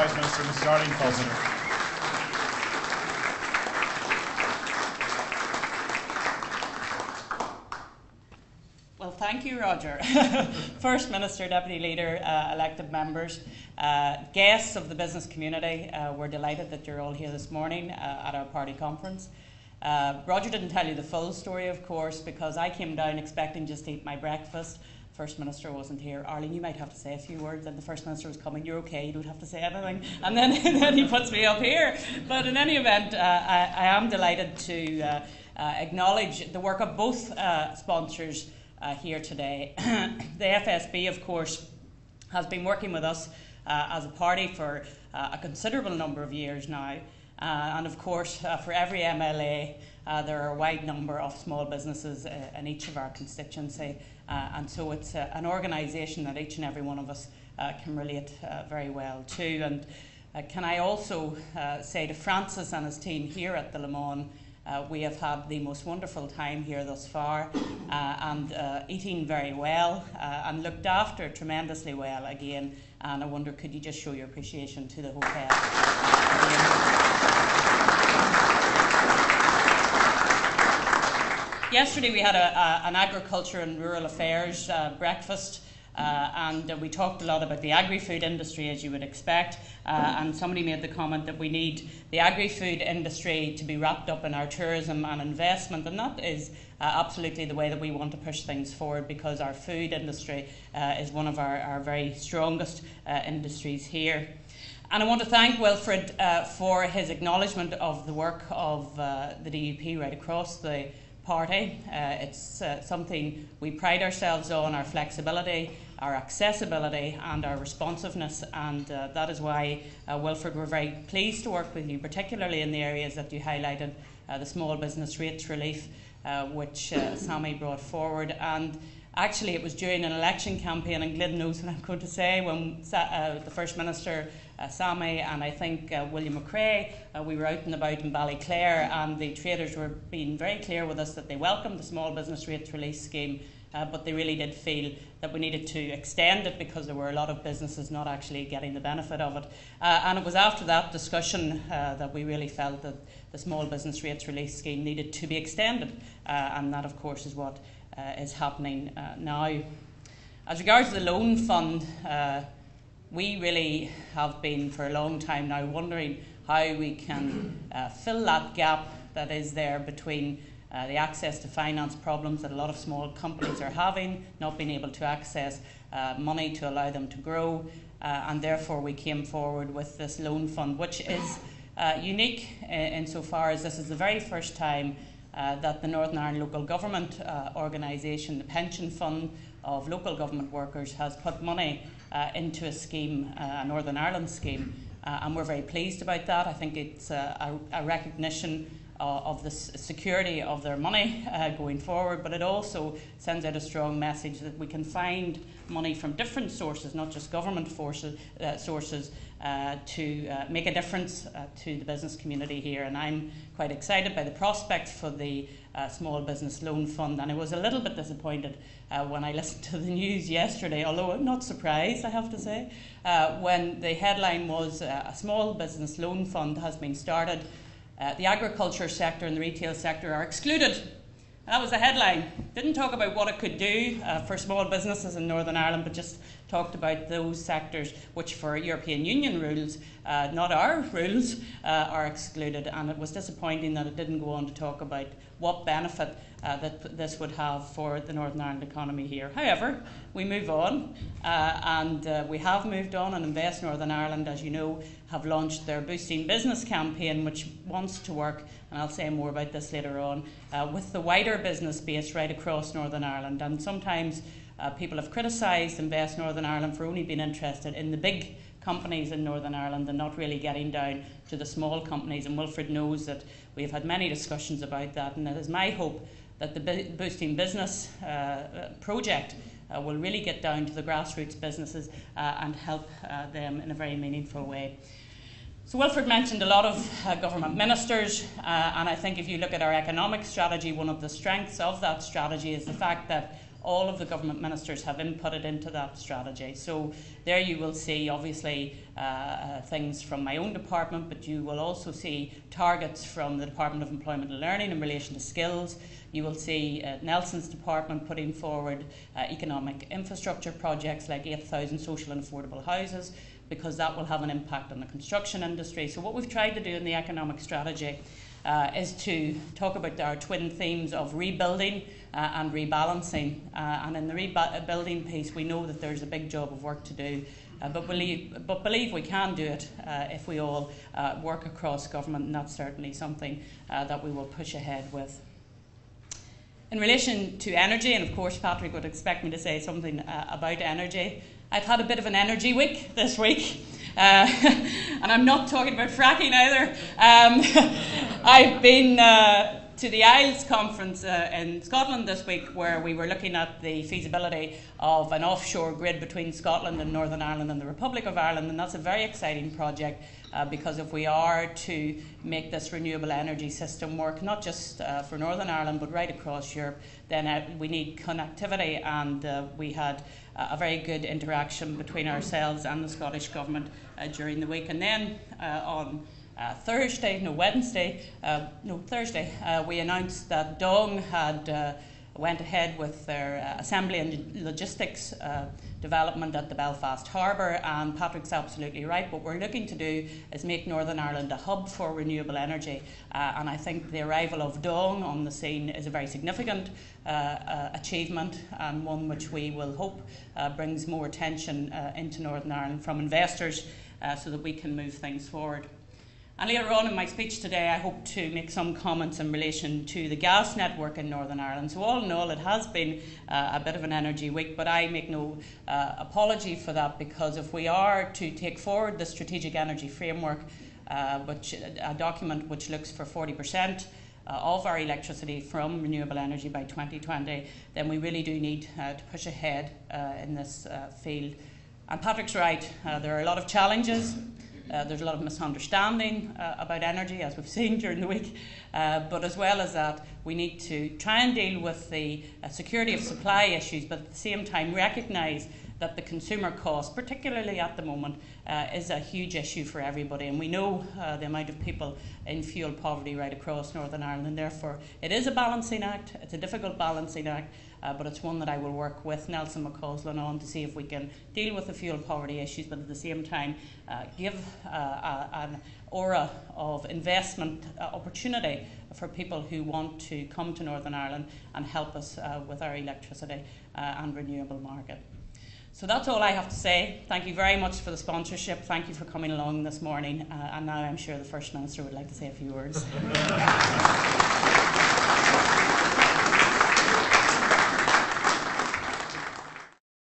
Enterprise Minister, Mrs. Arlene Foster. Well, thank you, Roger. First Minister, Deputy Leader, elected members, guests of the business community, we're delighted that you're all here this morning at our party conference. Roger didn't tell you the full story, of course, because I came down expecting just to eat my breakfast. First Minister wasn't here. Arlene, you might have to say a few words, and the First Minister was coming. You're okay, you don't have to say anything. And then he puts me up here. But in any event, I am delighted to acknowledge the work of both sponsors here today. The FSB, of course, has been working with us as a party for a considerable number of years now. And of course, for every MLA, there are a wide number of small businesses in each of our constituency. And so it's an organisation that each and every one of us can relate very well to. And can I also say to Francis and his team here at the Le Mans, we have had the most wonderful time here thus far and eating very well and looked after tremendously well again. And I wonder, could you just show your appreciation to the hotel? Yesterday we had an agriculture and rural affairs breakfast. And we talked a lot about the agri-food industry, as you would expect, and somebody made the comment that we need the agri-food industry to be wrapped up in our tourism and investment, and that is absolutely the way that we want to push things forward, because our food industry is one of our very strongest industries here. And I want to thank Wilfred for his acknowledgement of the work of the DUP right across the party. It's something we pride ourselves on, our flexibility, our accessibility and our responsiveness, and that is why, Wilfred, we're very pleased to work with you, particularly in the areas that you highlighted, the small business rates relief, which Sammy brought forward. And actually it was during an election campaign, and Glyn knows what I'm going to say, when the First Minister, Sammy, and I think William McRae, we were out and about in Ballyclare, and the traders were being very clear with us that they welcomed the small business rates relief scheme, but they really did feel that we needed to extend it because there were a lot of businesses not actually getting the benefit of it. And it was after that discussion that we really felt that the small business rates relief scheme needed to be extended, and that of course is what is happening now. As regards the loan fund, we really have been for a long time now wondering how we can fill that gap that is there between the access to finance problems that a lot of small companies are having, not being able to access money to allow them to grow, and therefore we came forward with this loan fund, which is unique insofar as this is the very first time that the Northern Ireland Local Government Organisation, the pension fund of local government workers, has put money into a scheme, a Northern Ireland scheme, and we're very pleased about that. I think it's a recognition of the security of their money going forward, but it also sends out a strong message that we can find money from different sources, not just government sources, to make a difference to the business community here. And I'm quite excited by the prospect for the Small Business Loan Fund, and I was a little bit disappointed when I listened to the news yesterday, although I'm not surprised, I have to say, when the headline was a Small Business Loan Fund has been started. The agriculture sector and the retail sector are excluded. That was the headline. Didn't talk about what it could do for small businesses in Northern Ireland, but just talked about those sectors which, for European Union rules, not our rules, are excluded. And it was disappointing that it didn't go on to talk about what benefit that this would have for the Northern Ireland economy here. However, we move on, and we have moved on, and Invest Northern Ireland, as you know, have launched their Boosting Business campaign, which wants to work, and I'll say more about this later on, with the wider business base right across Northern Ireland. And sometimes people have criticised Invest Northern Ireland for only being interested in the big companies in Northern Ireland and not really getting down to the small companies. And Wilfred knows that we've had many discussions about that, and it is my hope that the Boosting Business project will really get down to the grassroots businesses and help them in a very meaningful way. So Wilfred mentioned a lot of government ministers, and I think if you look at our economic strategy, one of the strengths of that strategy is the fact that all of the government ministers have inputted into that strategy. So there you will see, obviously, things from my own department, but you will also see targets from the Department of Employment and Learning in relation to skills. You will see Nelson's department putting forward economic infrastructure projects like 8,000 social and affordable houses, because that will have an impact on the construction industry. So what we've tried to do in the economic strategy is to talk about our twin themes of rebuilding and rebalancing. And in the rebuilding piece, we know that there's a big job of work to do, but believe we can do it if we all work across government, and that's certainly something that we will push ahead with. In relation to energy, and of course Patrick would expect me to say something about energy, I've had a bit of an energy week this week. And I'm not talking about fracking either. I've been to the Isles conference in Scotland this week, where we were looking at the feasibility of an offshore grid between Scotland and Northern Ireland and the Republic of Ireland, and that's a very exciting project because if we are to make this renewable energy system work, not just for Northern Ireland but right across Europe, then we need connectivity, and we had a very good interaction between ourselves and the Scottish Government during the week. And then on Thursday, we announced that Dong had went ahead with their assembly and logistics development at the Belfast Harbour, and Patrick's absolutely right. What we're looking to do is make Northern Ireland a hub for renewable energy, and I think the arrival of Dong on the scene is a very significant achievement, and one which we will hope brings more attention into Northern Ireland from investors so that we can move things forward. And later on in my speech today, I hope to make some comments in relation to the gas network in Northern Ireland. So all in all, it has been a bit of an energy week, but I make no apology for that, because if we are to take forward the Strategic Energy Framework, a document which looks for 40% of our electricity from renewable energy by 2020, then we really do need to push ahead in this field. And Patrick's right, there are a lot of challenges. There's a lot of misunderstanding about energy, as we've seen during the week, but as well as that, we need to try and deal with the security of supply issues, but at the same time recognise that the consumer cost, particularly at the moment, is a huge issue for everybody, and we know the amount of people in fuel poverty right across Northern Ireland, and therefore it is a balancing act. It's a difficult balancing act, but it's one that I will work with Nelson McCausland on to see if we can deal with the fuel poverty issues, but at the same time give an aura of investment opportunity for people who want to come to Northern Ireland and help us with our electricity and renewable market. So that's all I have to say. Thank you very much for the sponsorship. Thank you for coming along this morning. And now I'm sure the First Minister would like to say a few words.